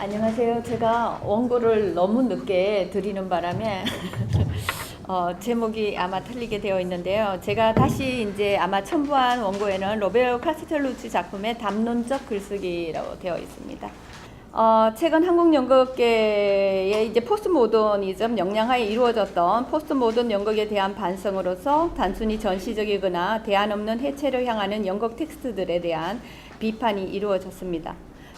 안녕하세요. 제가 원고를 너무 늦게 드리는 바람에 제목이 아마 틀리게 되어 있는데요. 제가 다시 이제 아마 첨부한 원고에는 로베르토 카스텔루치 작품의 담론적 글쓰기라고 되어 있습니다. 최근 한국 연극계의 이제 포스트 모더니즘 영향하에 이루어졌던 포스트 모던 연극에 대한 반성으로서 단순히 전시적이거나 대안 없는 해체를 향하는 연극 텍스트들에 대한 비판이 이루어졌습니다.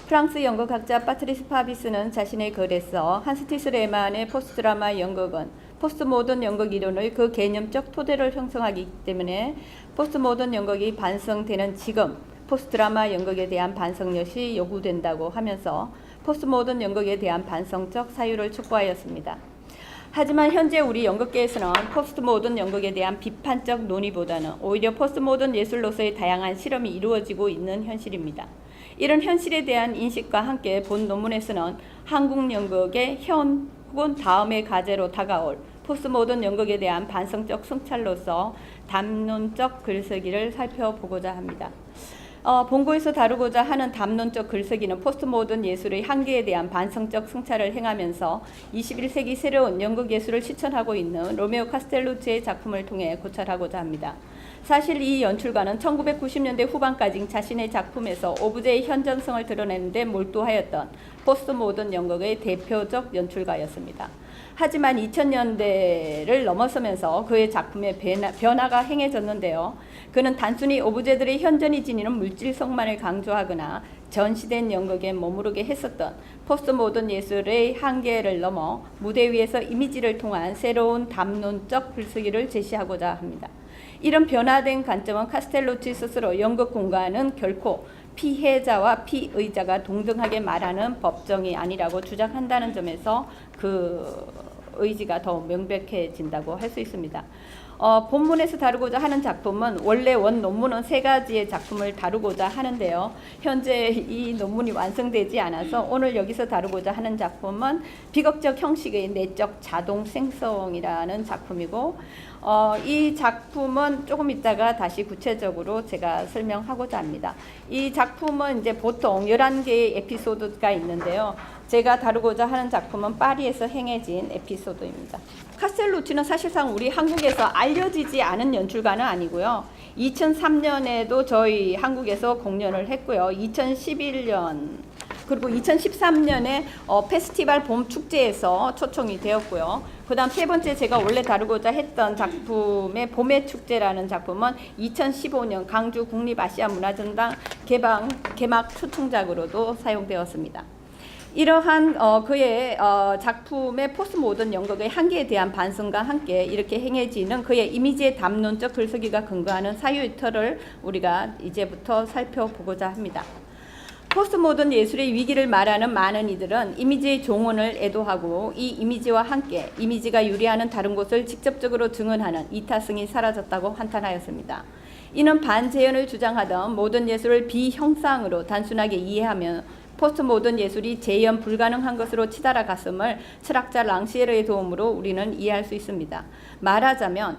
프랑스 연극학자 파트리스 파비스는 자신의 글에서 한스티스 레만의 포스트드라마 연극은 포스트모던 연극 이론의 그 개념적 토대를 형성하기 때문에 포스트모던 연극이 반성되는 지금 포스트드라마 연극에 대한 반성 역시 요구된다고 하면서 포스트모던 연극에 대한 반성적 사유를 촉구하였습니다. 하지만 현재 우리 연극계에서는 포스트모던 연극에 대한 비판적 논의보다는 오히려 포스트모던 예술로서의 다양한 실험이 이루어지고 있는 현실입니다. 이런 현실에 대한 인식과 함께 본 논문에서는 한국 연극의 현 혹은 다음의 과제로 다가올 포스트모던 연극에 대한 반성적 성찰로서 담론적 글쓰기를 살펴보고자 합니다. 본고에서 다루고자 하는 담론적 글쓰기는 포스트모던 예술의 한계에 대한 반성적 성찰을 행하면서 21세기 새로운 연극 예술을 실천하고 있는 로메오 카스텔루치의 작품을 통해 고찰하고자 합니다. 사실 이 연출가는 1990년대 후반까지 자신의 작품에서 오브제의 현존성을 드러내는 데 몰두하였던 포스트모던 연극의 대표적 연출가였습니다. 하지만 2000년대를 넘어서면서 그의 작품에 변화가 행해졌는데요. 그는 단순히 오브제들의 현존이 지니는 물질성만을 강조하거나 전시된 연극에 머무르게 했었던 포스트모던 예술의 한계를 넘어 무대 위에서 이미지를 통한 새로운 담론적 글쓰기를 제시하고자 합니다. 이런 변화된 관점은 카스텔루치 스스로 연극 공간은 결코 피해자와 피의자가 동등하게 말하는 법정이 아니라고 주장한다는 점에서 그 의지가 더 명백해진다고 할 수 있습니다. 본문에서 다루고자 하는 작품은 원래 원 논문은 3가지의 작품을 다루고자 하는데요. 현재 이 논문이 완성되지 않아서 오늘 여기서 다루고자 하는 작품은 비극적 형식의 내적 자동 생성이라는 작품이고 이 작품은 조금 있다가 다시 구체적으로 제가 설명하고자 합니다. 이 작품은 이제 보통 11개의 에피소드가 있는데요. 제가 다루고자 하는 작품은 파리에서 행해진 에피소드입니다. 카스텔루치는 사실상 우리 한국에서 알려지지 않은 연출가는 아니고요. 2003년에도 저희 한국에서 공연을 했고요. 2011년 그리고 2013년에 페스티벌 봄 축제에서 초청이 되었고요. 그 다음 3번째 제가 원래 다루고자 했던 작품의 봄의 축제라는 작품은 2015년 강주 국립아시아문화전당 개막 초청작으로도 사용되었습니다. 이러한 그의 작품의 포스트모던 연극의 한계에 대한 반성과 함께 이렇게 행해지는 그의 이미지의 담론적 글쓰기가 근거하는 사유의 틀을 우리가 이제부터 살펴보고자 합니다. 포스트모던 예술의 위기를 말하는 많은 이들은 이미지의 종언을 애도하고 이 이미지와 함께 이미지가 유래하는 다른 곳을 직접적으로 증언하는 이타성이 사라졌다고 한탄하였습니다. 이는 반재현을 주장하던 모던 예술을 비형상으로 단순하게 이해하며 포스트모던 예술이 재현 불가능한 것으로 치달아갔음을 철학자 랑시에르의 도움으로 우리는 이해할 수 있습니다. 말하자면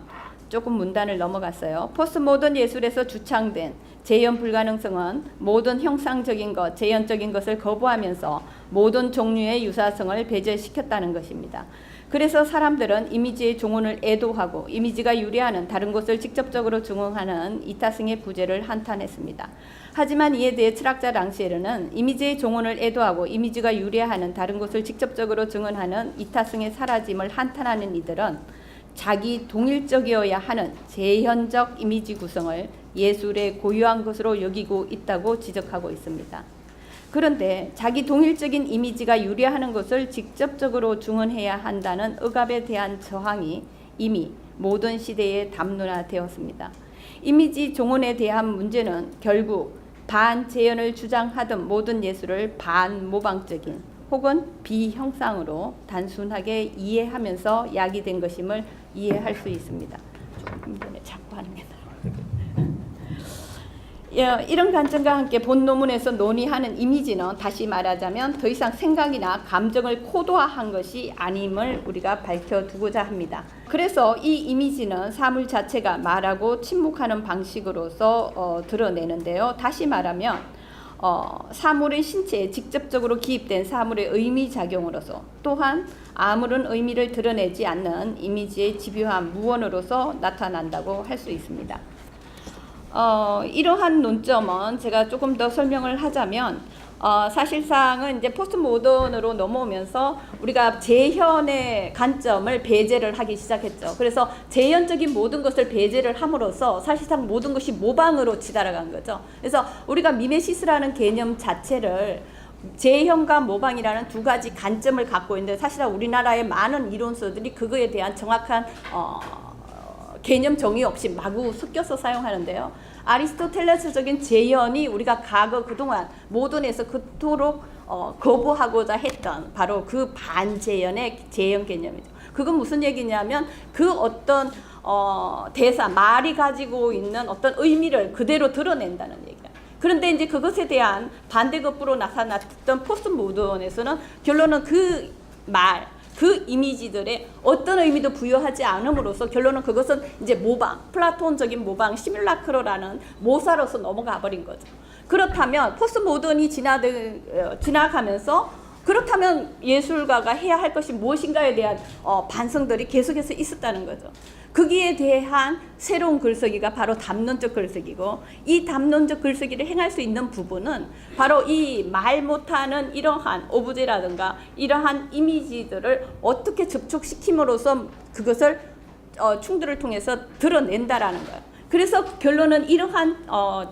조금 문단을 넘어갔어요. 포스트모던 예술에서 주창된 재현 불가능성은 모든 형상적인 것, 재현적인 것을 거부하면서 모든 종류의 유사성을 배제시켰다는 것입니다. 그래서 사람들은 이미지의 종언을 애도하고 이미지가 유래하는 다른 것을 직접적으로 증언하는 이타성의 부재를 한탄했습니다. 하지만 이에 대해 철학자 랑시에르는 이미지의 종언을 애도하고 이미지가 유래하는 다른 것을 직접적으로 증언하는 이타성의 사라짐을 한탄하는 이들은 자기 동일적이어야 하는 재현적 이미지 구성을 예술의 고유한 것으로 여기고 있다고 지적하고 있습니다. 그런데 자기 동일적인 이미지가 유래하는 것을 직접적으로 증언해야 한다는 억압에 대한 저항이 이미 모든 시대에 담론화되었습니다. 이미지 종언에 대한 문제는 결국 반재현을 주장하던 모든 예술을 반모방적인 혹은 비형상으로 단순하게 이해하면서 야기된 것임을 이해할 수 있습니다. 조금 전에 자꾸 하는 게 이런 관점과 함께 본 논문에서 논의하는 이미지는 다시 말하자면 더 이상 생각이나 감정을 코드화한 것이 아님을 우리가 밝혀두고자 합니다. 그래서 이 이미지는 사물 자체가 말하고 침묵하는 방식으로서 드러내는데요. 다시 말하면 사물의 신체에 직접적으로 기입된 사물의 의미작용으로서 또한 아무런 의미를 드러내지 않는 이미지의 집요한 무언으로서 나타난다고 할 수 있습니다. 이러한 논점은 제가 조금 더 설명을 하자면 사실상은 이제 포스트 모던으로 넘어오면서 우리가 재현의 관점을 배제를 하기 시작했죠. 그래서 재현적인 모든 것을 배제를 함으로써 사실상 모든 것이 모방으로 치달아간 거죠. 그래서 우리가 미메시스라는 개념 자체를 재현과 모방이라는 두 가지 관점을 갖고 있는데 사실은 우리나라의 많은 이론서들이 그거에 대한 정확한 개념 정의 없이 마구 섞여서 사용하는데요. 아리스토텔레스적인 재현이 우리가 과거 그동안 모던에서 그토록 거부하고자 했던 바로 그 반재현의 재현 개념이죠. 그건 무슨 얘기냐면 그 어떤 대사, 말이 가지고 있는 어떤 의미를 그대로 드러낸다는 얘기예요. 그런데 이제 그것에 대한 반대급부로 나타났던 포스트 모던에서는 결론은 그 말, 그 이미지들의 어떤 의미도 부여하지 않음으로써 결론은 그것은 이제 모방, 플라톤적인 모방, 시뮬라크로라는 모사로서 넘어가 버린 거죠. 그렇다면 포스트 모던이 지나가면서 그렇다면 예술가가 해야 할 것이 무엇인가에 대한 반성들이 계속해서 있었다는 거죠. 거기에 대한 새로운 글쓰기가 바로 담론적 글쓰기고 이 담론적 글쓰기를 행할 수 있는 부분은 바로 이 말 못하는 이러한 오브제라든가 이러한 이미지들을 어떻게 접촉시킴으로써 그것을 충돌을 통해서 드러낸다라는 거예요. 그래서 결론은 이러한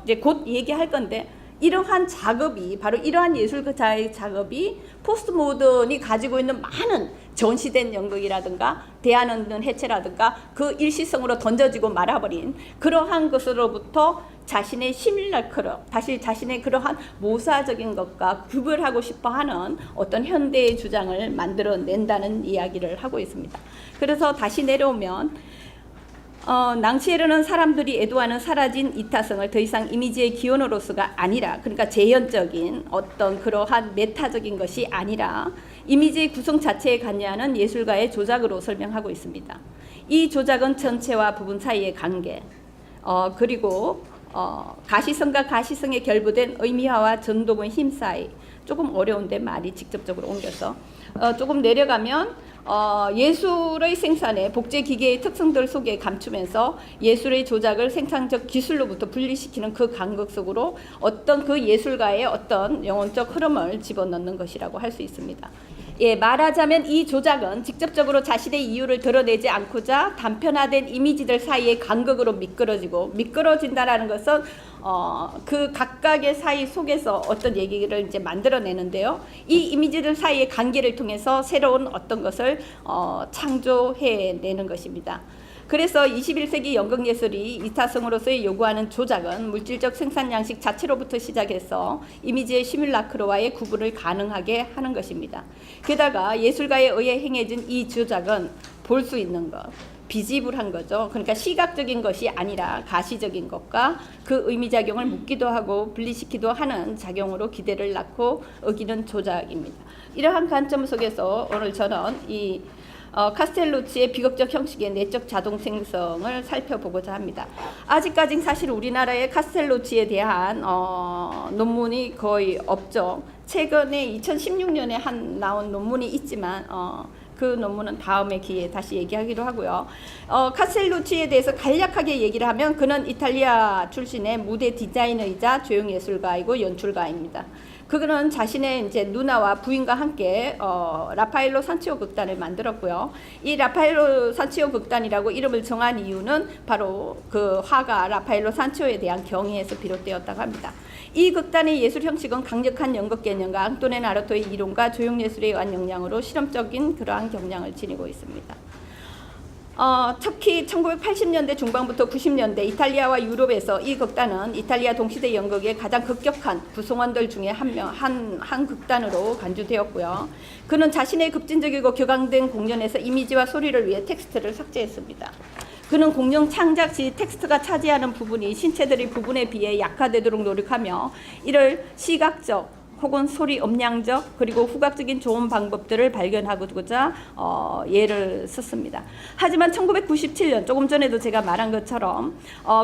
이제 곧 얘기할 건데 이러한 작업이 바로 이러한 예술가의 작업이 포스트 모던이 가지고 있는 많은 전시된 연극이라든가 대안없는 해체라든가 그 일시성으로 던져지고 말아버린 그러한 것으로부터 자신의 시뮬라크로 다시 자신의 그러한 모사적인 것과 구별하고 싶어하는 어떤 현대의 주장을 만들어낸다는 이야기를 하고 있습니다. 그래서 다시 내려오면 낭치에르는 사람들이 애도하는 사라진 이타성을 더 이상 이미지의 기원으로서가 아니라 그러니까 재현적인 어떤 그러한 메타적인 것이 아니라 이미지의 구성 자체에 관여하는 예술가의 조작으로 설명하고 있습니다. 이 조작은 전체와 부분 사이의 관계 그리고 가시성과 가시성에 결부된 의미화와 전동의 힘 사이 조금 어려운데 말이 직접적으로 옮겨서 조금 내려가면 예술의 생산에 복제 기계의 특성들 속에 감추면서 예술의 조작을 생산적 기술로부터 분리시키는 그 간극 속으로 어떤 그 예술가의 어떤 영혼적 흐름을 집어넣는 것이라고 할 수 있습니다. 예, 말하자면 이 조작은 직접적으로 자신의 이유를 드러내지 않고자 단편화된 이미지들 사이의 간극으로 미끄러진다라는 것은 그 각각의 사이 속에서 어떤 얘기를 이제 만들어내는데요. 이 이미지들 사이의 관계를 통해서 새로운 어떤 것을 창조해내는 것입니다. 그래서 21세기 연극예술이 이타성으로서의 요구하는 조작은 물질적 생산 양식 자체로부터 시작해서 이미지의 시뮬라크로와의 구분을 가능하게 하는 것입니다. 게다가 예술가에 의해 행해진 이 조작은 볼 수 있는 것, 비지블한 거죠. 그러니까 시각적인 것이 아니라 가시적인 것과 그 의미작용을 묶기도 하고 분리시키기도 하는 작용으로 기대를 낳고 어기는 조작입니다. 이러한 관점 속에서 오늘 저는 이 카스텔루치의 비극적 형식의 내적 자동 생성을 살펴보고자 합니다. 아직까지 사실 우리나라의 카스텔루치에 대한 논문이 거의 없죠. 최근에 2016년에 나온 논문이 있지만 그 논문은 다음의 기회에 다시 얘기하기로 하고요. 카스텔루치에 대해서 간략하게 얘기를 하면 그는 이탈리아 출신의 무대 디자이너이자 조형예술가이고 연출가입니다. 그는 자신의 이제 누나와 부인과 함께 라파엘로 산치오 극단을 만들었고요. 이 라파엘로 산치오 극단이라고 이름을 정한 이유는 바로 그 화가 라파엘로 산치오에 대한 경의에서 비롯되었다고 합니다. 이 극단의 예술 형식은 강력한 연극 개념과 앙토네 나루토의 이론과 조형예술에 의한 영향으로 실험적인 그러한 경향을 지니고 있습니다. 특히 1980년대 중반부터 90년대 이탈리아와 유럽에서 이 극단은 이탈리아 동시대 연극의 가장 급격한 구성원들 중에 한 극단으로 간주되었고요. 그는 자신의 급진적이고 격앙된 공연에서 이미지와 소리를 위해 텍스트를 삭제했습니다. 그는 공연 창작 시 텍스트가 차지하는 부분이 신체들의 부분에 비해 약화되도록 노력하며 이를 시각적 혹은 소리 음량적 그리고 후각적인 좋은 방법들을 발견하고자 예를 썼습니다. 하지만 1997년 조금 전에도 제가 말한 것처럼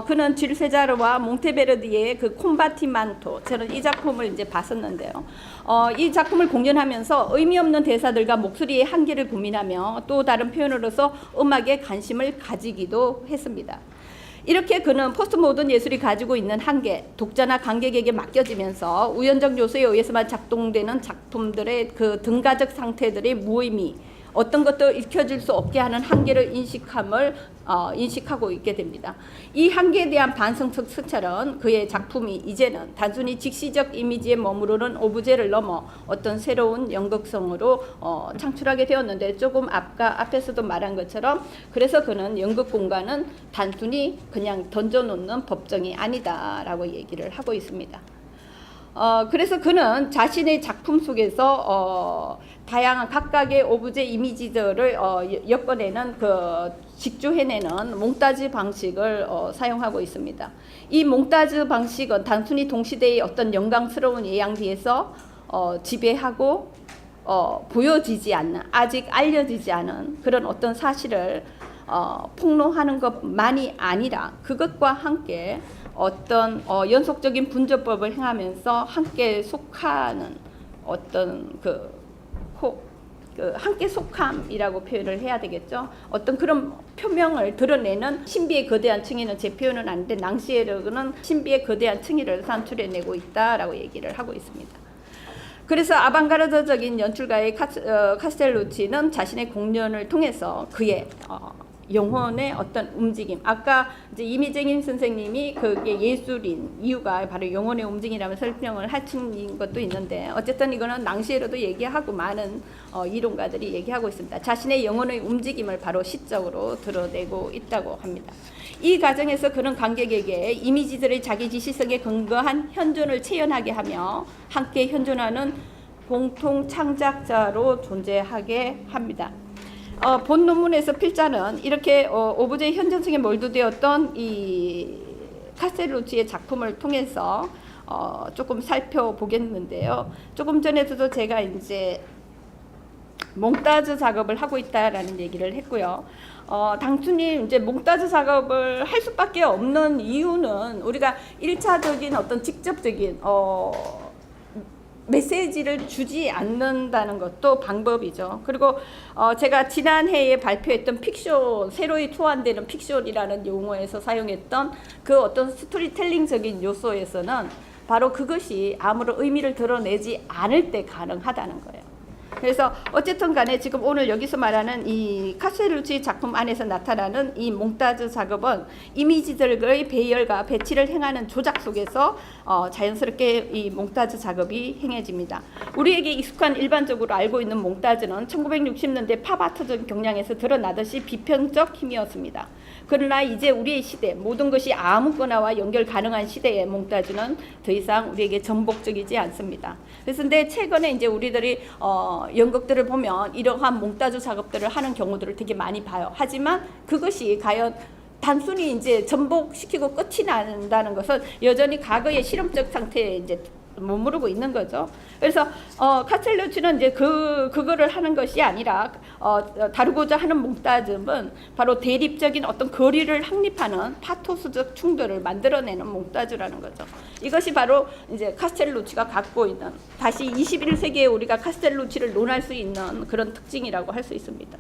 그는 질 세자르와 몽테베르디의 그 콤바티만토, 저는 이 작품을 이제 봤었는데요. 이 작품을 공연하면서 의미 없는 대사들과 목소리의 한계를 고민하며 또 다른 표현으로서 음악에 관심을 가지기도 했습니다. 이렇게 그는 포스트 모던 예술이 가지고 있는 한계, 독자나 관객에게 맡겨지면서 우연적 요소에 의해서만 작동되는 작품들의 그 등가적 상태들의 무의미, 어떤 것도 익혀질 수 없게 하는 한계를 인식하고 있게 됩니다. 이 한계에 대한 반성적 성찰은 그의 작품이 이제는 단순히 직시적 이미지에 머무르는 오브제를 넘어 어떤 새로운 연극성으로 창출하게 되었는데, 조금 앞에서도 말한 것처럼 그래서 그는 연극 공간은 단순히 그냥 던져놓는 법정이 아니다라고 얘기를 하고 있습니다. 그래서 그는 자신의 작품 속에서 다양한 각각의 오브제 이미지들을 엮어내는 직조해내는 몽타주 방식을 사용하고 있습니다. 이 몽타주 방식은 단순히 동시대의 어떤 영광스러운 예양 뒤에서 지배하고 보여지지 않는, 아직 알려지지 않은 그런 어떤 사실을 폭로하는 것만이 아니라 그것과 함께 어떤 연속적인 분조법을 행하면서 함께 속하는 어떤 함께 속함이라고 표현을 해야 되겠죠. 어떤 그런 표명을 드러내는 신비의 거대한 층위는 제 표현은 아닌데 낭시에르는 신비의 거대한 층위를 산출해내고 있다라고 얘기를 하고 있습니다. 그래서 아방가르드적인 연출가의 카스텔루치는 자신의 공연을 통해서 그의 영혼의 어떤 움직임, 아까 이제 이미쟁인 선생님이 그게 예술인 이유가 바로 영혼의 움직임이라면 설명을 하신 것도 있는데, 어쨌든 이거는 낭시에르도 얘기하고 많은 이론가들이 얘기하고 있습니다. 자신의 영혼의 움직임을 바로 시적으로 드러내고 있다고 합니다. 이 과정에서 그런 관객에게 이미지들의 자기 지시성에 근거한 현존을 체현하게 하며 함께 현존하는 공통 창작자로 존재하게 합니다. 본 논문에서 필자는 이렇게 오브제의 현존성에 몰두되었던 이 카스텔루치의 작품을 통해서 조금 살펴보겠는데요. 조금 전에도 제가 이제 몽타주 작업을 하고 있다라는 얘기를 했고요. 단순히 이제 몽타주 작업을 할 수밖에 없는 이유는 우리가 1차적인 어떤 직접적인 메시지를 주지 않는다는 것도 방법이죠. 그리고 제가 지난해에 발표했던 픽션, 새로이 투환되는 픽션이라는 용어에서 사용했던 그 어떤 스토리텔링적인 요소에서는 바로 그것이 아무런 의미를 드러내지 않을 때 가능하다는 거예요. 그래서 어쨌든 간에 지금 오늘 여기서 말하는 이 카스텔루치 작품 안에서 나타나는 이 몽타주 작업은 이미지들의 배열과 배치를 행하는 조작 속에서 자연스럽게 이 몽타주 작업이 행해집니다. 우리에게 익숙한 일반적으로 알고 있는 몽타주는 1960년대 팝아트적 경향에서 드러나듯이 비평적 힘이었습니다. 그러나 이제 우리의 시대, 모든 것이 아무거나와 연결 가능한 시대의 몽타주는 더 이상 우리에게 전복적이지 않습니다. 그래서 근데 최근에 이제 우리들이 연극들을 보면 이러한 몽타주 작업들을 하는 경우들을 되게 많이 봐요. 하지만 그것이 과연 단순히 이제 전복시키고 끝이 난다는 것은 여전히 과거의 실험적 상태에 이제 머무르고 있는 거죠. 그래서 카스텔루치는 이제 그거를 하는 것이 아니라 다루고자 하는 몽타주는 바로 대립적인 어떤 거리를 확립하는 파토스적 충돌을 만들어내는 몽타주라는 거죠. 이것이 바로 이제 카스텔루치가 갖고 있는, 다시 21세기에 우리가 카스텔루치를 논할 수 있는 그런 특징이라고 할 수 있습니다.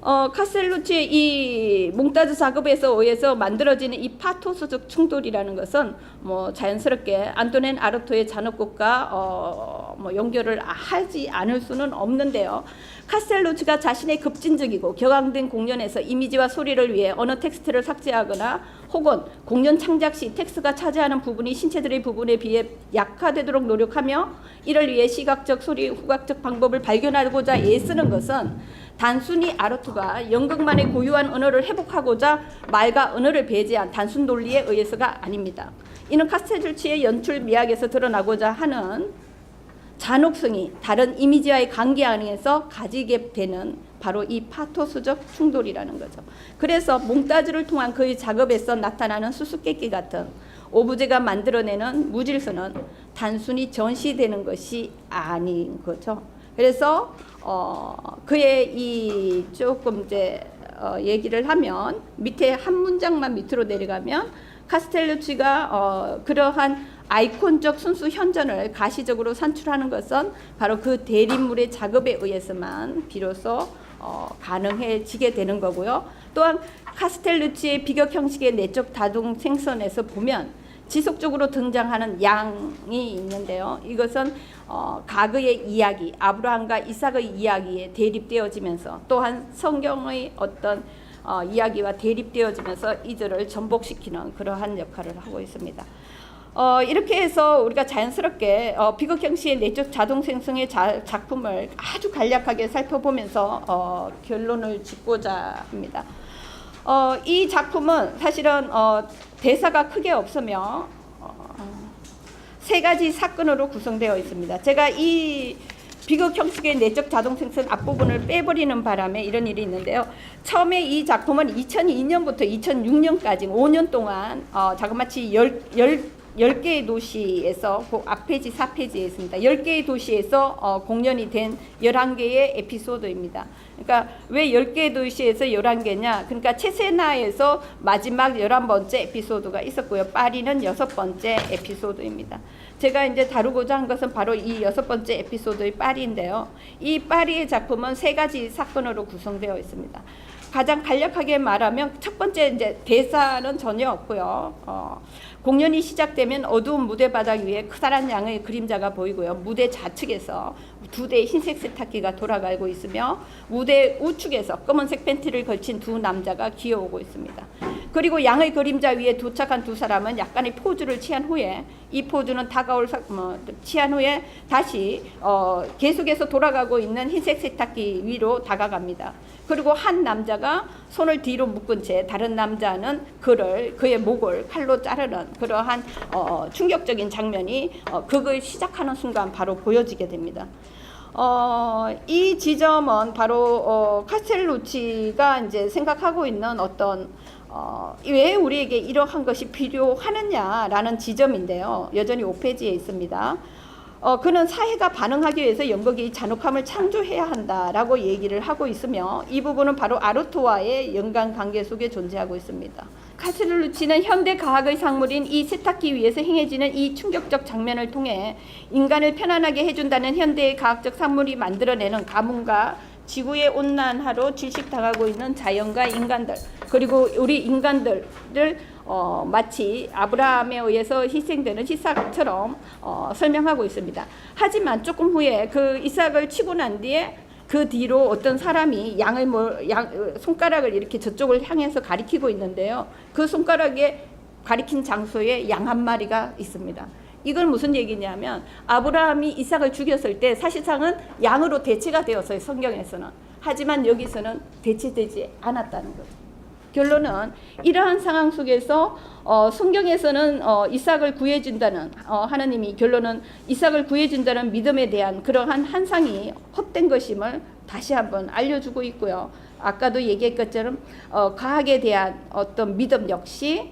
카스텔루치의 이 몽타주 작업에서 의해서 만들어지는 이 파토스적 충돌이라는 것은 뭐 자연스럽게 안토넨 아르토의 잔혹곡과 연결을 하지 않을 수는 없는데요. 카스텔루치가 자신의 급진적이고 격앙된 공연에서 이미지와 소리를 위해 어느 텍스트를 삭제하거나 혹은 공연 창작 시 텍스트가 차지하는 부분이 신체들의 부분에 비해 약화되도록 노력하며 이를 위해 시각적, 소리, 후각적 방법을 발견하고자 애쓰는 것은 단순히 아르토가 연극만의 고유한 언어를 회복하고자 말과 언어를 배제한 단순 논리에 의해서가 아닙니다. 이는 카스텔루치의 연출 미학에서 드러나고자 하는 잔혹성이 다른 이미지와의 관계 안에서 가지게 되는 바로 이 파토스적 충돌이라는 거죠. 그래서 몽타주를 통한 그의 작업에서 나타나는 수수께끼 같은 오브제가 만들어내는 무질서는 단순히 전시되는 것이 아닌 거죠. 그래서 그의 이 조금 이제 얘기를 하면 밑에 한 문장만 밑으로 내려가면 카스텔루치가 그러한 아이콘적 순수 현존을 가시적으로 산출하는 것은 바로 그 대립물의 작업에 의해서만 비로소 가능해지게 되는 거고요. 또한 카스텔루치의 비격 형식의 내적 다중 생선에서 보면 지속적으로 등장하는 양이 있는데요. 이것은 가그의 이야기, 아브라함과 이삭의 이야기에 대립되어지면서 또한 성경의 어떤 이야기와 대립되어지면서 이들을 전복시키는 그러한 역할을 하고 있습니다. 이렇게 해서 우리가 자연스럽게 비극 형식의 내적 자동 생성의 작품을 아주 간략하게 살펴보면서 결론을 짓고자 합니다. 이 작품은 사실은 대사가 크게 없으며 세 가지 사건으로 구성되어 있습니다. 제가 이 비극 형식의 내적 자동 생성 앞부분을 빼버리는 바람에 이런 일이 있는데요. 처음에 이 작품은 2002년부터 2006년까지 5년 동안 자그마치 10개의 도시에서 그 앞페이지 4페이지에 있습니다. 10개의 도시에서 공연이 된 11개의 에피소드입니다. 그러니까 왜 10개의 도시에서 11개냐? 그러니까 체세나에서 마지막 11번째 에피소드가 있었고요. 파리는 6번째 에피소드입니다. 제가 이제 다루고자 한 것은 바로 이 6번째 에피소드의 파리인데요. 이 파리의 작품은 세 가지 사건으로 구성되어 있습니다. 가장 간략하게 말하면 첫 번째 이제 대사는 전혀 없고요. 공연이 시작되면 어두운 무대 바닥 위에 커다란 양의 그림자가 보이고요. 무대 좌측에서 두 대의 흰색 세탁기가 돌아가고 있으며 무대 우측에서 검은색 팬티를 걸친 두 남자가 기어오고 있습니다. 그리고 양의 그림자 위에 도착한 두 사람은 약간의 포즈를 취한 후에 이 포즈는 취한 후에 다시 계속해서 돌아가고 있는 흰색 세탁기 위로 다가갑니다. 그리고 한 남자가 손을 뒤로 묶은 채 다른 남자는 그의 목을 칼로 자르는 그러한 충격적인 장면이 극을 시작하는 순간 바로 보여지게 됩니다. 이 지점은 바로 카스텔루치가 이제 생각하고 있는 어떤 왜 우리에게 이러한 것이 필요하느냐라는 지점인데요. 여전히 5페이지에 있습니다. 그는 사회가 반응하기 위해서 연극이 잔혹함을 창조해야 한다라고 얘기를 하고 있으며 이 부분은 바로 아르토와의 연관관계 속에 존재하고 있습니다. 카스텔루치는 현대 과학의 상물인 이 세탁기 위에서 행해지는 이 충격적 장면을 통해 인간을 편안하게 해준다는 현대의 과학적 상물이 만들어내는 가뭄과 지구의 온난화로 질식당하고 있는 자연과 인간들 그리고 우리 인간들을 마치 아브라함에 의해서 희생되는 이삭처럼 설명하고 있습니다. 하지만 조금 후에 그 이삭을 치고 난 뒤에 그 뒤로 어떤 사람이 손가락을 이렇게 저쪽을 향해서 가리키고 있는데요. 그 손가락에 가리킨 장소에 양 한 마리가 있습니다. 이건 무슨 얘기냐면 아브라함이 이삭을 죽였을 때 사실상은 양으로 대체가 되었어요. 성경에서는. 하지만 여기서는 대체되지 않았다는 거죠. 결론은 이러한 상황 속에서 성경에서는 이삭을 구해준다는 하나님이 결론은 이삭을 구해준다는 믿음에 대한 그러한 환상이 헛된 것임을 다시 한번 알려주고 있고요. 아까도 얘기했던 것처럼 과학에 대한 어떤 믿음 역시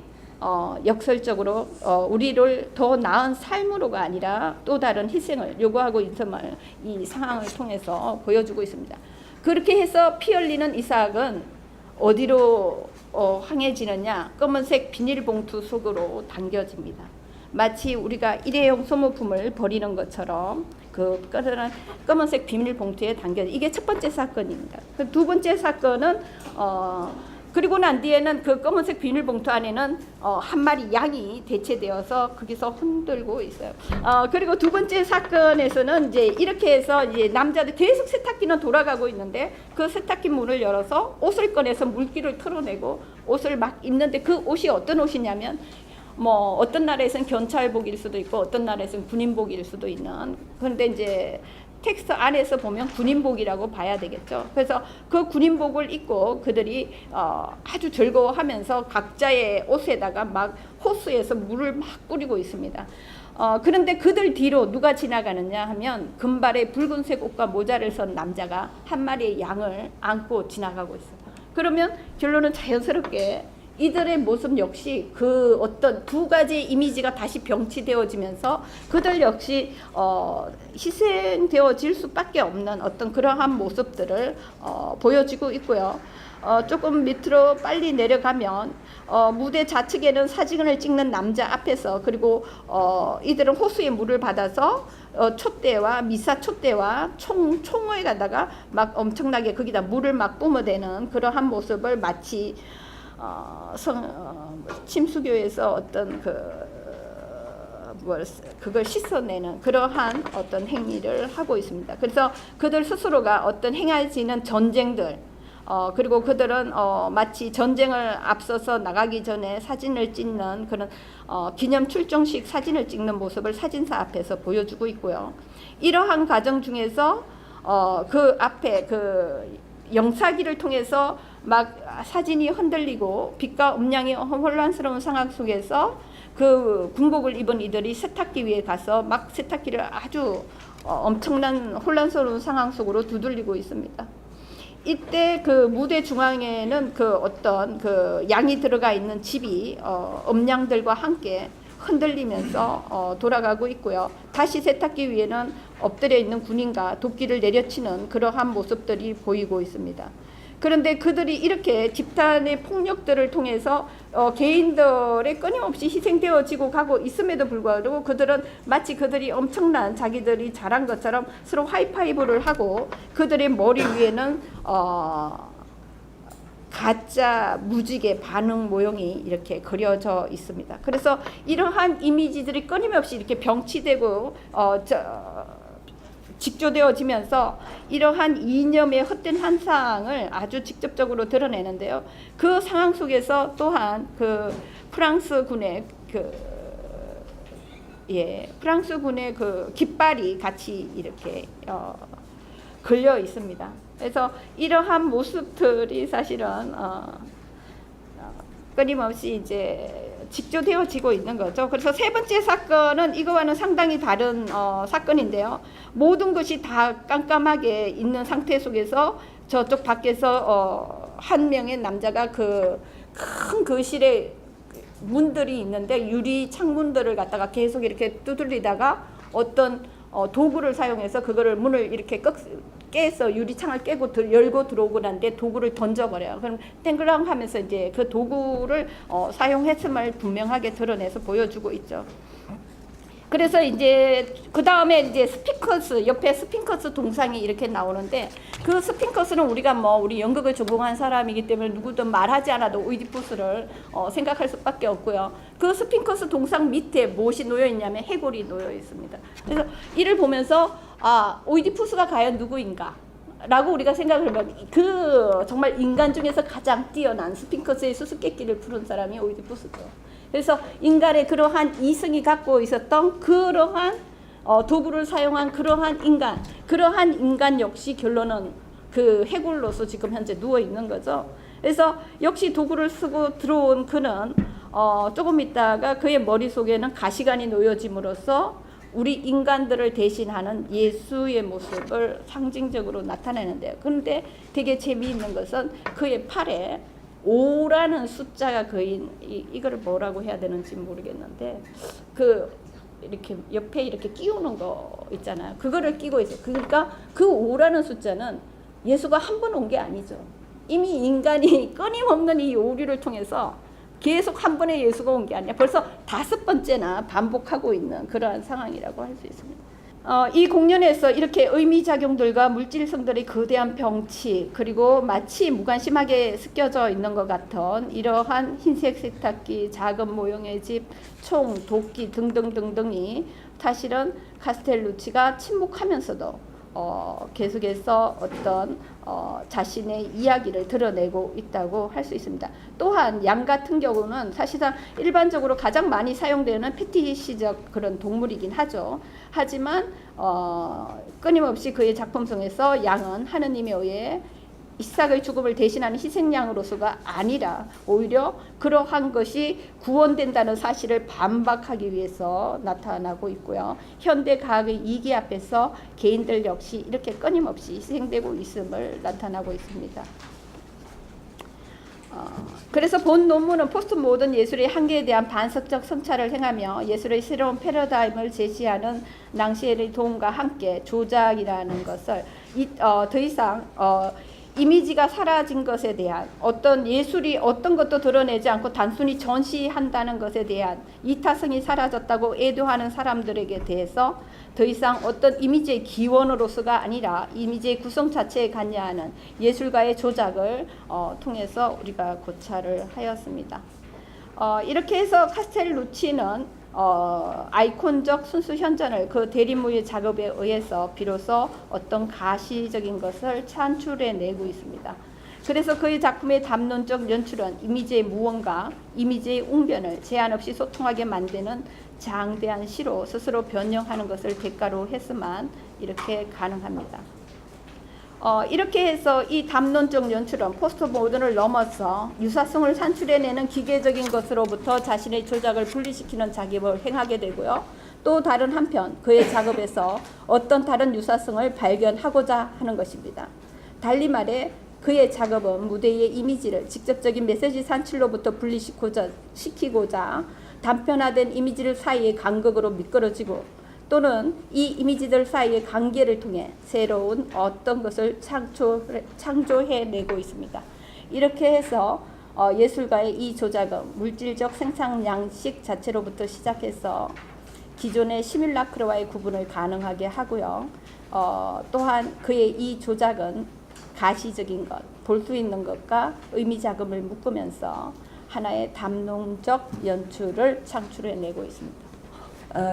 역설적으로 우리를 더 나은 삶으로가 아니라 또 다른 희생을 요구하고 있음을 이 상황을 통해서 보여주고 있습니다. 그렇게 해서 피 흘리는 이삭은 어디로 향해지느냐? 검은색 비닐봉투 속으로 당겨집니다. 마치 우리가 일회용 소모품을 버리는 것처럼 그 검은색 비닐봉투에 당겨져. 이게 첫 번째 사건입니다. 두 번째 사건은 그리고 난 뒤에는 그 검은색 비닐봉투 안에는 한 마리 양이 대체되어서 거기서 흔들고 있어요. 그리고 두 번째 사건에서는 이제 이렇게 해서 이제 남자들 계속 세탁기는 돌아가고 있는데 그 세탁기 문을 열어서 옷을 꺼내서 물기를 털어내고 옷을 막 입는데 그 옷이 어떤 옷이냐면 뭐 어떤 나라에서는 경찰복일 수도 있고 어떤 나라에서는 군인복일 수도 있는 그런데 이제 텍스트 안에서 보면 군인복이라고 봐야 되겠죠. 그래서 그 군인복을 입고 그들이 아주 즐거워하면서 각자의 옷에다가 막 호스에서 물을 막 뿌리고 있습니다. 그런데 그들 뒤로 누가 지나가느냐 하면 금발의 붉은색 옷과 모자를 쓴 남자가 한 마리의 양을 안고 지나가고 있어요. 그러면 결론은 자연스럽게 이들의 모습 역시 그 어떤 두 가지 이미지가 다시 병치되어지면서 그들 역시 희생되어질 수밖에 없는 어떤 그러한 모습들을 보여주고 있고요. 조금 밑으로 빨리 내려가면 무대 좌측에는 사진을 찍는 남자 앞에서, 그리고 이들은 호수의 물을 받아서 촛대와 미사 촛대와 총을 갖다가 막 엄청나게 거기다 물을 막 뿜어대는 그러한 모습을 마치 침수교에서 어떤 그걸 씻어내는 그러한 어떤 행위를 하고 있습니다. 그래서 그들 스스로가 어떤 행해지는 전쟁들, 그리고 그들은 마치 전쟁을 앞서서 나가기 전에 사진을 찍는 그런 기념 출정식 사진을 찍는 모습을 사진사 앞에서 보여주고 있고요. 이러한 과정 중에서 그 앞에 그 영사기를 통해서 막 사진이 흔들리고 빛과 음량이 혼란스러운 상황 속에서 그 군복을 입은 이들이 세탁기 위에 가서 막 세탁기를 아주 엄청난 혼란스러운 상황 속으로 두들리고 있습니다. 이때 그 무대 중앙에는 그 어떤 그 양이 들어가 있는 집이 음량들과 함께 흔들리면서 돌아가고 있고요. 다시 세탁기 위에는 엎드려 있는 군인과 도끼를 내려치는 그러한 모습들이 보이고 있습니다. 그런데 그들이 이렇게 집단의 폭력들을 통해서 개인들의 끊임없이 희생되어지고 가고 있음에도 불구하고 그들은 마치 그들이 엄청난 자기들이 잘한 것처럼 서로 하이파이브를 하고 그들의 머리 위에는 가짜 무지개 반응 모형이 이렇게 그려져 있습니다. 그래서 이러한 이미지들이 끊임없이 이렇게 병치되고 직조되어지면서 이러한 이념의 헛된 현상을 아주 직접적으로 드러내는데요. 그 상황 속에서 또한 그 프랑스군의 프랑스군의 그 깃발이 같이 이렇게 걸려 있습니다. 그래서 이러한 모습들이 사실은 끊임없이 이제 직조되어지고 있는 거죠. 그래서 세 번째 사건은 이거와는 상당히 다른 사건인데요. 모든 것이 다 깜깜하게 있는 상태 속에서 저쪽 밖에서 한 명의 남자가 그 큰 거실에 문들이 있는데 유리 창문들을 갖다가 계속 이렇게 두들리다가 어떤 도구를 사용해서 그거를 문을 이렇게 깨서 유리창을 깨고 열고 들어오고 난데 도구를 던져버려요. 그럼 땡글랑 하면서 이제 그 도구를 사용했음을 분명하게 드러내서 보여주고 있죠. 그래서 이제 그 다음에 이제 스핑커스, 옆에 스핑커스 동상이 이렇게 나오는데 그 스핑커스는 우리가 우리 연극을 전공한 사람이기 때문에 누구든 말하지 않아도 오이디푸스를 생각할 수밖에 없고요. 그 스핑커스 동상 밑에 무엇이 놓여 있냐면 해골이 놓여 있습니다. 그래서 이를 보면서 오이디푸스가 과연 누구인가? 라고 우리가 생각을 해보면 그 정말 인간 중에서 가장 뛰어난 스핑커스의 수수께끼를 푸는 사람이 오이디푸스죠. 그래서 인간의 그러한 이성이 갖고 있었던 그러한 도구를 사용한 그러한 인간 역시 결론은 그 해골로서 지금 현재 누워 있는 거죠. 그래서 역시 도구를 쓰고 들어온 그는 조금 있다가 그의 머릿속에는 가시관이 놓여짐으로써 우리 인간들을 대신하는 예수의 모습을 상징적으로 나타내는데요. 그런데 되게 재미있는 것은 그의 팔에 5라는 숫자가 그인 이거를 뭐라고 해야 되는지 모르겠는데 그 이렇게 옆에 이렇게 끼우는 거 있잖아요. 그거를 끼고 있어요. 그러니까 그 5라는 숫자는 예수가 한 번 온 게 아니죠. 이미 인간이 끊임없는 이 오류를 통해서 계속 한 번에 예수가 온 게 아니라 벌써 5번째나 반복하고 있는 그러한 상황이라고 할 수 있습니다. 이 공연에서 이렇게 의미작용들과 물질성들의 거대한 병치, 그리고 마치 무관심하게 섞여져 있는 것 같은 이러한 흰색 세탁기, 작은 모형의 집, 총, 도끼 등등등등이 사실은 카스텔루치가 침묵하면서도 계속해서 어떤 자신의 이야기를 드러내고 있다고 할 수 있습니다. 또한 양 같은 경우는 사실상 일반적으로 가장 많이 사용되는 페티시적 그런 동물이긴 하죠. 하지만 끊임없이 그의 작품 속에서 양은 하느님에 의해 이삭의 죽음을 대신하는 희생양으로서가 아니라 오히려 그러한 것이 구원된다는 사실을 반박하기 위해서 나타나고 있고요. 현대 과학의 이기 앞에서 개인들 역시 이렇게 끊임없이 희생되고 있음을 나타나고 있습니다. 그래서 본 논문은 포스트 모던 예술의 한계에 대한 반석적 성찰을 행하며 예술의 새로운 패러다임을 제시하는 낭시엘의 도움과 함께 조작이라는 것을 더 이상 이미지가 사라진 것에 대한 어떤 예술이 어떤 것도 드러내지 않고 단순히 전시한다는 것에 대한 이타성이 사라졌다고 애도하는 사람들에게 대해서 더 이상 어떤 이미지의 기원으로서가 아니라 이미지의 구성 자체에 관여하는 예술가의 조작을 통해서 우리가 고찰을 하였습니다. 이렇게 해서 카스텔루치는 아이콘적 순수 현존을 그 대립무의 작업에 의해서 비로소 어떤 가시적인 것을 창출해내고 있습니다. 그래서 그의 작품의 담론적 연출은 이미지의 무언가, 이미지의 웅변을 제한 없이 소통하게 만드는 장대한 시로 스스로 변형하는 것을 대가로 했으만 이렇게 가능합니다. 이렇게 해서 이 담론적 연출은 포스트 모던을 넘어서 유사성을 산출해내는 기계적인 것으로부터 자신의 조작을 분리시키는 작업을 행하게 되고요. 또 다른 한편 그의 작업에서 어떤 다른 유사성을 발견하고자 하는 것입니다. 달리 말해 그의 작업은 무대의 이미지를 직접적인 메시지 산출로부터 분리시키고자 단편화된 이미지를 사이의 간극으로 미끄러지고 또는 이 이미지들 사이의 관계를 통해 새로운 어떤 것을 창조해내고 있습니다. 이렇게 해서 예술가의 이 조작은 물질적 생산 양식 자체로부터 시작해서 기존의 시뮬라크르와의 구분을 가능하게 하고요. 또한 그의 이 조작은 가시적인 것, 볼 수 있는 것과 의미 자금을 묶으면서 하나의 담론적 연출을 창출해내고 있습니다.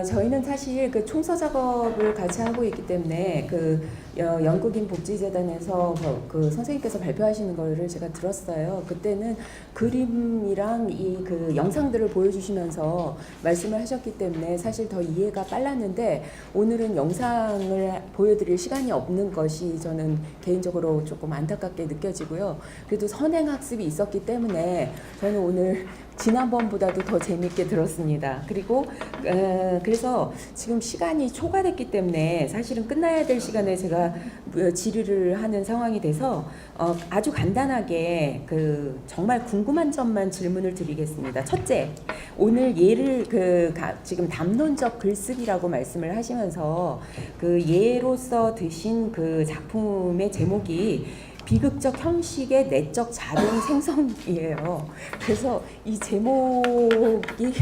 저희는 사실 그 총서 작업을 같이 하고 있기 때문에 그 영국인 복지재단에서 그 선생님께서 발표하시는 거를 제가 들었어요. 그때는 그림이랑 이 그 영상들을 보여주시면서 말씀을 하셨기 때문에 사실 더 이해가 빨랐는데 오늘은 영상을 보여드릴 시간이 없는 것이 저는 개인적으로 조금 안타깝게 느껴지고요. 그래도 선행학습이 있었기 때문에 저는 오늘 지난번보다도 더 재밌게 들었습니다. 그리고 그래서 지금 시간이 초과됐기 때문에 사실은 끝나야 될 시간에 제가 질의를 하는 상황이 돼서 아주 간단하게 그 정말 궁금한 점만 질문을 드리겠습니다. 첫째, 오늘 예를 지금 담론적 글쓰기라고 말씀을 하시면서 그 예로서 드신 그 작품의 제목이 비극적 형식의 내적 자동 생성이에요. 그래서 이 제목이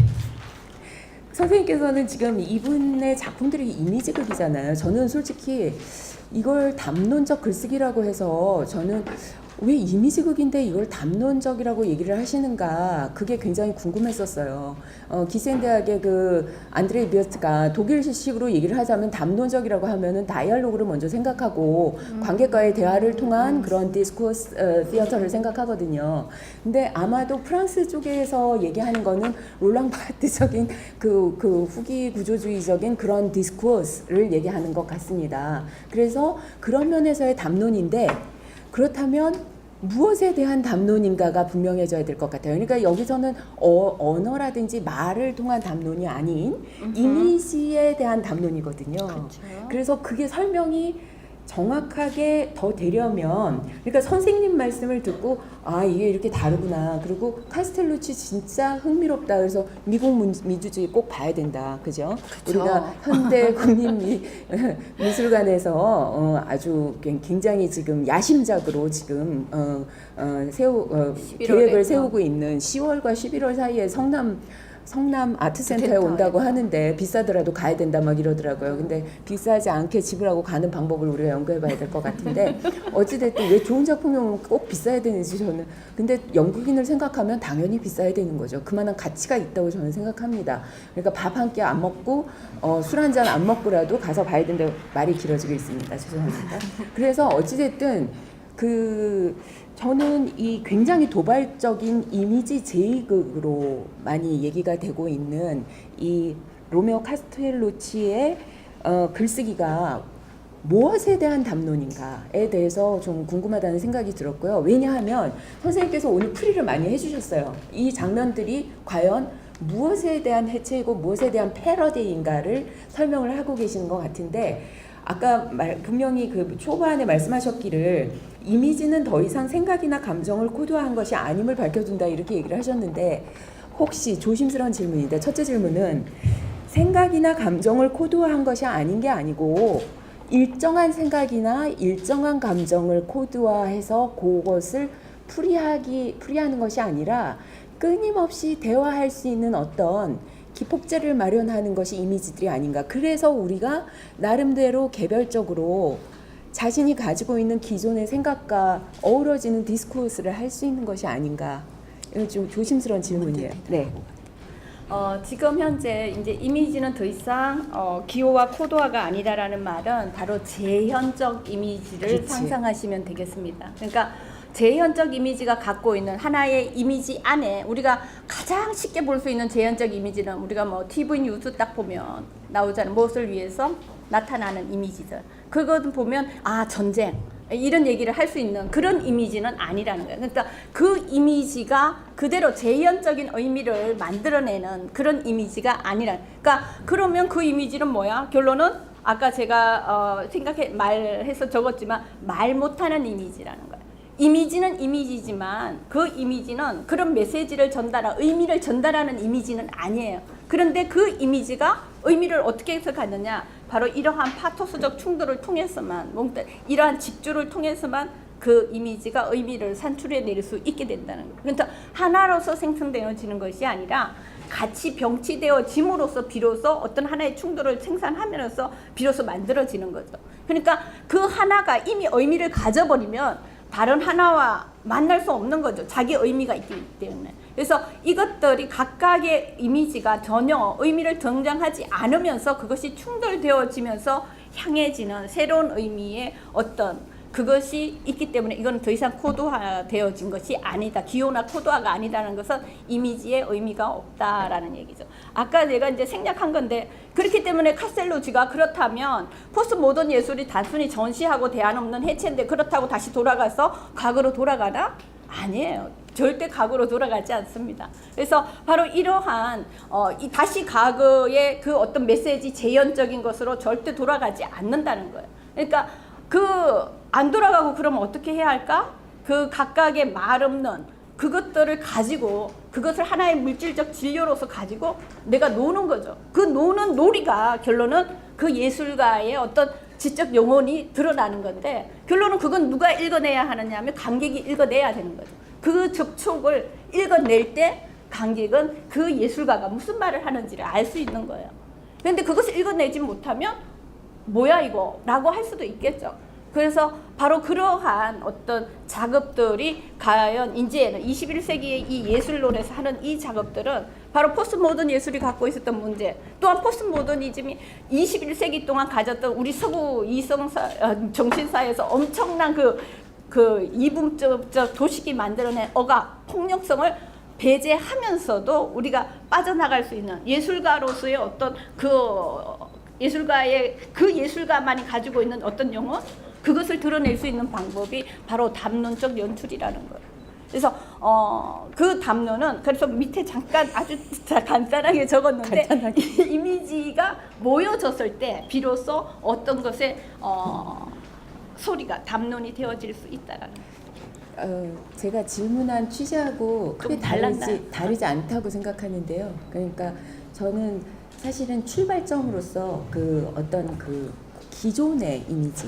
선생님께서는 지금 이분의 작품들이 이미지극이잖아요. 저는 솔직히 이걸 담론적 글쓰기라고 해서 저는 왜 이미지극인데 이걸 담론적이라고 얘기를 하시는가 그게 굉장히 궁금했었어요. 기센대학의 그 안드레이 비어트가 독일식으로 얘기를 하자면 담론적이라고 하면은 다이얼로그를 먼저 생각하고 관객과의 대화를 통한 그런 디스코스 시어터를 생각하거든요. 근데 아마도 프랑스 쪽에서 얘기하는 거는 롤랑 바르트적인 그 후기 구조주의적인 그런 디스코스를 얘기하는 것 같습니다. 그래서 그런 면에서의 담론인데 그렇다면 무엇에 대한 담론인가가 분명해져야 될 것 같아요. 그러니까 여기서는 언어라든지 말을 통한 담론이 아닌 이미지에 대한 담론이거든요. 그렇죠. 그래서 그게 설명이 정확하게 더 되려면 그러니까 선생님 말씀을 듣고 아 이게 이렇게 다르구나. 그리고 카스텔루치 진짜 흥미롭다. 그래서 미국 민주주의 꼭 봐야 된다. 그죠? 그쵸. 우리가 현대 국립미술관에서 아주 굉장히 지금 야심작으로 지금 계획을 세우고 있는 10월과 11월 사이에 성남 아트센터에 온다고 하는데 비싸더라도 가야 된다 막 이러더라고요. 근데 비싸지 않게 지불하고 가는 방법을 우리가 연구해봐야 될 것 같은데 어찌됐든 왜 좋은 작품이면 꼭 비싸야 되는지 저는 근데 영국인을 생각하면 당연히 비싸야 되는 거죠. 그만한 가치가 있다고 저는 생각합니다. 그러니까 밥 한 끼 안 먹고 술 한 잔 안 먹고라도 가서 봐야 된다고 말이 길어지고 있습니다. 죄송합니다. 그래서 어찌됐든 저는 이 굉장히 도발적인 이미지 제의극으로 많이 얘기가 되고 있는 이 로메오 카스텔루치의 글쓰기가 무엇에 대한 담론인가에 대해서 좀 궁금하다는 생각이 들었고요. 왜냐하면 선생님께서 오늘 풀이를 많이 해주셨어요. 이 장면들이 과연 무엇에 대한 해체이고 무엇에 대한 패러디인가를 설명을 하고 계시는 것 같은데 아까 분명히 그 초반에 말씀하셨기를 이미지는 더 이상 생각이나 감정을 코드화한 것이 아님을 밝혀준다 이렇게 얘기를 하셨는데 혹시 조심스러운 질문인데 첫째 질문은 생각이나 감정을 코드화한 것이 아닌 게 아니고 일정한 생각이나 일정한 감정을 코드화해서 그것을 풀이하는 것이 아니라 끊임없이 대화할 수 있는 어떤 기폭제를 마련하는 것이 이미지들이 아닌가. 그래서 우리가 나름대로 개별적으로 자신이 가지고 있는 기존의 생각과 어우러지는 디스코스를 할 수 있는 것이 아닌가. 이건 좀 조심스러운 질문이에요. 네. 지금 현재 이제 이미지는 더 이상 기호와 코드화가 아니다라는 말은 바로 재현적 이미지를 그렇지. 상상하시면 되겠습니다. 그러니까 재현적 이미지가 갖고 있는 하나의 이미지 안에 우리가 가장 쉽게 볼 수 있는 재현적 이미지는 우리가 뭐 TV 뉴스 딱 보면 나오잖아요. 무엇을 위해서 나타나는 이미지들. 그거는 보면 전쟁 이런 얘기를 할 수 있는 그런 이미지는 아니라는 거예요. 그러니까 그 이미지가 그대로 재현적인 의미를 만들어내는 그런 이미지가 아니라. 그러니까 그러면 그 이미지는 뭐야? 결론은 아까 제가 말해서 적었지만 말 못하는 이미지라는 거예요. 이미지는 이미지지만 그 이미지는 그런 메시지를 의미를 전달하는 이미지는 아니에요. 그런데 그 이미지가 의미를 어떻게 해석하느냐? 바로 이러한 파토스적 충돌을 통해서만, 이러한 직주를 통해서만 그 이미지가 의미를 산출해낼 수 있게 된다는 거예요. 그러니까 하나로서 생성되어지는 것이 아니라 같이 병치되어짐으로써 비로소 어떤 하나의 충돌을 생산하면서 비로소 만들어지는 거죠. 그러니까 그 하나가 이미 의미를 가져버리면 다른 하나와 만날 수 없는 거죠. 자기 의미가 있기 때문에. 그래서 이것들이 각각의 이미지가 전혀 의미를 등장하지 않으면서 그것이 충돌되어지면서 향해지는 새로운 의미의 어떤 그것이 있기 때문에 이건 더 이상 코드화되어진 것이 아니다. 기호나 코드화가 아니라는 것은 이미지의 의미가 없다라는 얘기죠. 아까 내가 이제 생략한 건데 그렇기 때문에 카스텔로지가 그렇다면 포스트 모던 예술이 단순히 전시하고 대안 없는 해체인데 그렇다고 다시 돌아가서 과거로 돌아가나? 아니에요. 절대 과거로 돌아가지 않습니다. 그래서 바로 이러한 다시 과거의 그 어떤 메시지 재현적인 것으로 절대 돌아가지 않는다는 거예요. 그러니까 안 돌아가고 그러면 어떻게 해야 할까? 그 각각의 말 없는 그것들을 가지고 그것을 하나의 물질적 진료로서 가지고 내가 노는 거죠. 그 노는 놀이가 결론은 그 예술가의 어떤 지적 영혼이 드러나는 건데 결론은 그건 누가 읽어내야 하느냐 하면 관객이 읽어내야 되는 거죠. 그 접촉을 읽어낼 때 관객은 그 예술가가 무슨 말을 하는지를 알 수 있는 거예요. 그런데 그것을 읽어내지 못하면 뭐야 이거? 라고 할 수도 있겠죠. 그래서 바로 그러한 어떤 작업들이 과연 이제는 21세기의 이 예술론에서 하는 이 작업들은 바로 포스트 모던 예술이 갖고 있었던 문제, 또한 포스트 모더니즘이 21세기 동안 가졌던 우리 서구 정신사에서 엄청난 그 이분적 도식이 만들어낸 억압, 폭력성을 배제하면서도 우리가 빠져나갈 수 있는 예술가로서의 어떤 예술가만이 가지고 있는 어떤 영혼, 그것을 드러낼 수 있는 방법이 바로 담론적 연출이라는 거예요. 그래서 그 담론은 그래서 밑에 잠깐 아주 간단하게 적었는데 이미지가 모여졌을 때 비로소 어떤 것의 소리가 담론이 되어질 수 있다라는 거예요. 제가 질문한 취지하고 크게 다르지 않다고 생각하는데요. 그러니까 저는 사실은 출발점으로서 그 어떤 그 기존의 이미지,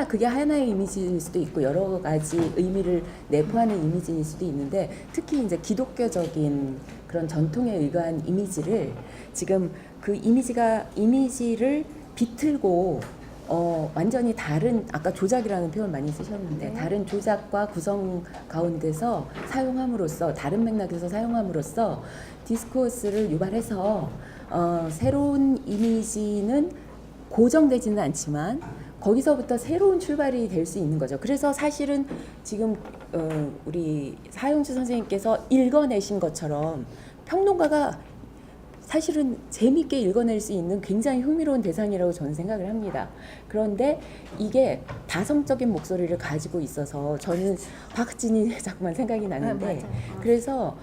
그게 하나의 이미지일 수도 있고 여러 가지 의미를 내포하는 이미지일 수도 있는데 특히 이제 기독교적인 그런 전통에 의거한 이미지를 지금 그 이미지를 비틀고 완전히 다른 아까 조작이라는 표현 많이 쓰셨는데 다른 조작과 구성 가운데서 사용함으로써 다른 맥락에서 사용함으로써 디스코스를 유발해서 새로운 이미지는 고정되지는 않지만 거기서부터 새로운 출발이 될 수 있는 거죠. 그래서 사실은 지금 우리 하영주 선생님께서 읽어내신 것처럼 평론가가 사실은 재미있게 읽어낼 수 있는 굉장히 흥미로운 대상이라고 저는 생각을 합니다. 그런데 이게 다성적인 목소리를 가지고 있어서 저는 박진희 자꾸만 생각이 나는데 그래서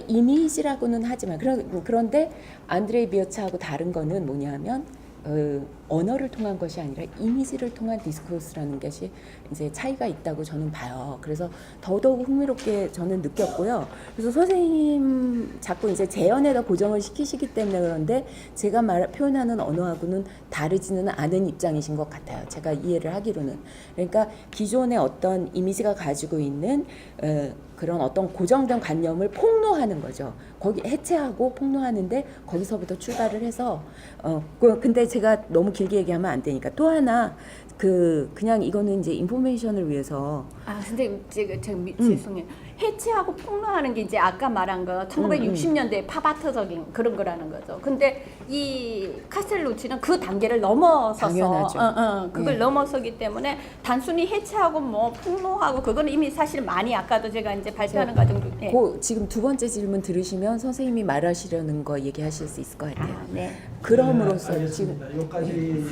이미지라고는 하지만 그런데 안드레이 비어츠하고 다른 거는 뭐냐면 언어를 통한 것이 아니라 이미지를 통한 디스코스라는 것이 이제 차이가 있다고 저는 봐요. 그래서 더더욱 흥미롭게 저는 느꼈고요. 그래서 선생님 자꾸 이제 재현에다 고정을 시키시기 때문에 그런데 제가 표현하는 언어하고는 다르지는 않은 입장이신 것 같아요. 제가 이해를 하기로는. 그러니까 기존의 어떤 이미지가 가지고 있는 그런 어떤 고정된 관념을 폭로하는 거죠. 거기 해체하고 폭로하는데 거기서부터 출발을 해서 근데 제가 너무 길게 얘기하면 안 되니까 또 하나 그냥 이거는 이제 인포메이션을 위해서 선생님 죄송해요. 해체하고 폭로하는 게 이제 아까 말한 거 1960년대 팝아트적인 그런 거라는 거죠. 근데 이 카스텔루치는 그 단계를 넘어서서 당연하죠. 그걸 넘어서기 때문에 단순히 해체하고 뭐 폭로하고 그거는 이미 사실 많이 아까도 제가 이제 발표하는 과정 중에 지금 두 번째 질문 들으시면 선생님이 말하시려는 거 얘기하실 수 있을 것 같아요. 네. 그럼으로써 지금 여기까지